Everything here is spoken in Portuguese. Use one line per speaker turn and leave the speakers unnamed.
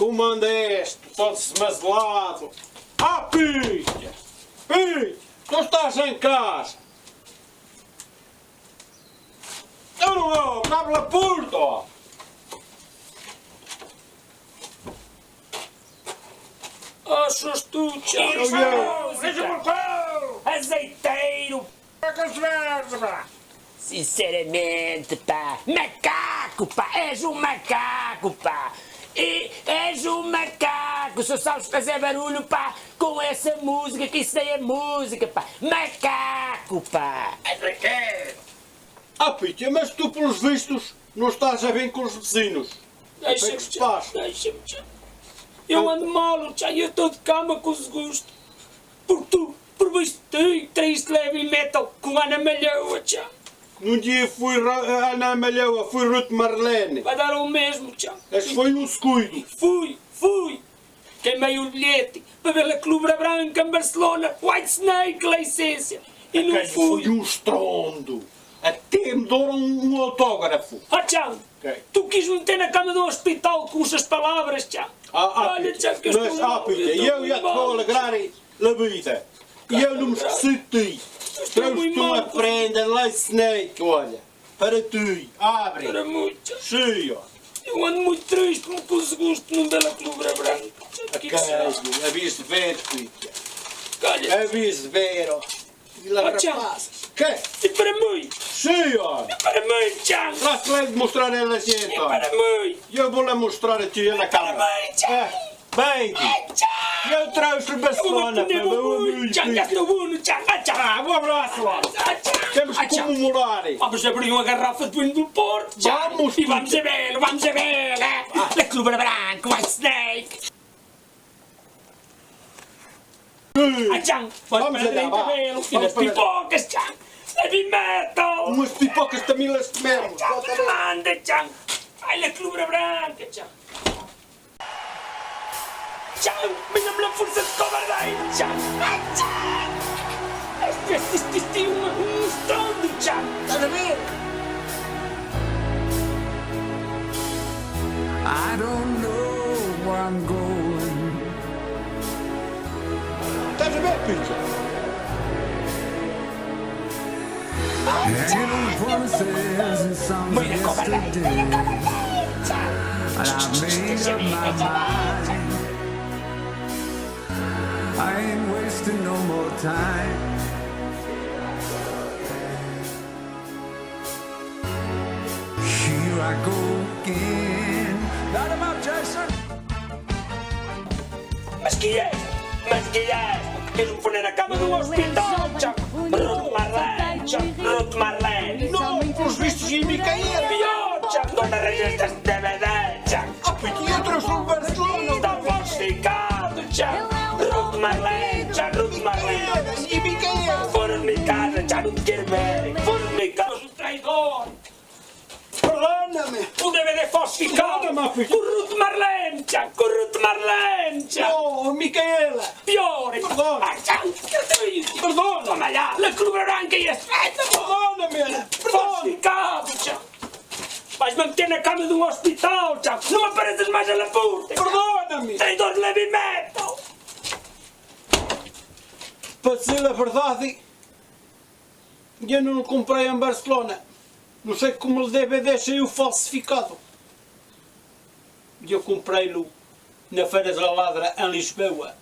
Como anda este, todo esmazelado? Ah, Pita! Pita! Não estás em casa? Eu não vou, abre a porta! Ó.
Achas tu, Tiago?
Veja por qual!
Azeiteiro!
Pá!
Sinceramente, pá! Macaco, pá! És um macaco, pá! E és um macaco! Só sabes fazer barulho, pá! Com essa música, que isso daí é música, pá! Macaco, pá!
Ah, Pita, mas tu, pelos vistos, não estás a bem com os vizinhos.
Deixa-me,
que se passa?
deixa-me, eu ando mal, Tiago, eu estou de cama com os gostos. Porque tu, por visto, traíste heavy metal com Ana Malhoa, Tiago.
Num dia fui Ana Malhoa, fui Ruth Marlene.
Vai dar o mesmo, Tiago.
Este foi um descuido.
Fui! Queimei o bilhete para ver a Clube Branca em Barcelona, White Snake, lá essência. E não fui.
Foi um estrondo. Até me deram um autógrafo.
Ah, Tiago,
Ok.
tu quis me meter na cama do hospital com essas palavras, Tiago. Olha,
Pita,
Tiago, que eu
mas,
estou
Pita,
estou
eu ia te
muito mal.
alegrar a vida. E eu não me esqueci de ti.
Estou muito
Trouxe-te uma
mal.
prenda lá Snake, olha. Para ti. Abre.
Era muito, Tiago.
Sim, ó.
Eu ando muito triste, não pus gosto num bela Clube Branca. Tiago, que será?
Aviso de ver, Pita.
Olha,
Aviso de ver, ó. E lá
Tiago.
rapazes. Que?
e para mim,
Sim, ó.
para mim, Tiago.
Lá se vai mostrar ela a gente,
E
ó.
para mim,
E eu vou lá mostrar a ti na
para
cama.
mim, Tiago.
Bem,
Tiago.
eu trouxe
Eu vou
Barcelona
aprender
para o meu
muito,
amigo.
Tiago, já estou bom, Tiago. Ah, Tiago.
Um abraço, ó.
Tiago.
Temos que
Tiago.
comemorar.
Vamos abrir uma garrafa de vinho do Porto, Tiago.
Vamos,
E vamos a ver, La Clube Branca, White Snake. Ah, Tiago,
Vamos
para
allá,
dentro
vá.
ver, e
Vamos
nas
para
pipocas, Tiago. Heavy metal.
Umas pipocas também las comemos.
Tiago, manda, Tiago. Ai, La Clube Branca, Tiago. Tiago, venha-me a força de covardeiro, Tiago. Ai, Tiago. Este é um estrondo, Tiago. Estás a ver?
I don't know where I'm going.
Estás a ver, Pita?
Hanging on promises and songs of yesterday. And I made up my mind. I ain't wasting no more time. Here I go again. Light 'em up, Jason.
Mas que és? Queres-me pôr na cama do hospital, Tiago? Ruth Marlene, Tiago. Ruth Marlene.
Não, pelos vistos e Micaela.
Pior, Tiago. Não arranjas este DVD, Tiago.
Ah, Pita, eu trouxe o Barcelona.
Está falsificado, Tiago. Ruth Marlene, Tiago. Ruth Marlene.
E Micaela.
Fora de minha casa, Tiago. Não te quero ver. Fora de minha casa. Um traidor.
Perdona-me.
O DVD falsificado.
Perdona-me, filho.
Com Ruth Marlene, Tiago. Com Ruth Marlene, Tiago.
Oh, Micaela.
Pior.
Perdona.
Ah, Tiago.
Perdona.
Toma lá. La Clube Branca e este.
Perdona-me. Perdona.
Falsificado, Tiago. Vais-me meter na cama de um hospital, Tiago. Não apareças mais a la puta.
Perdona-me.
Traidor de heavy metal.
Para dizer a verdade, eu não o comprei em Barcelona. Não sei como o DVD saiu falsificado. E eu comprei-lo na Feira da Ladra, em Lisboa.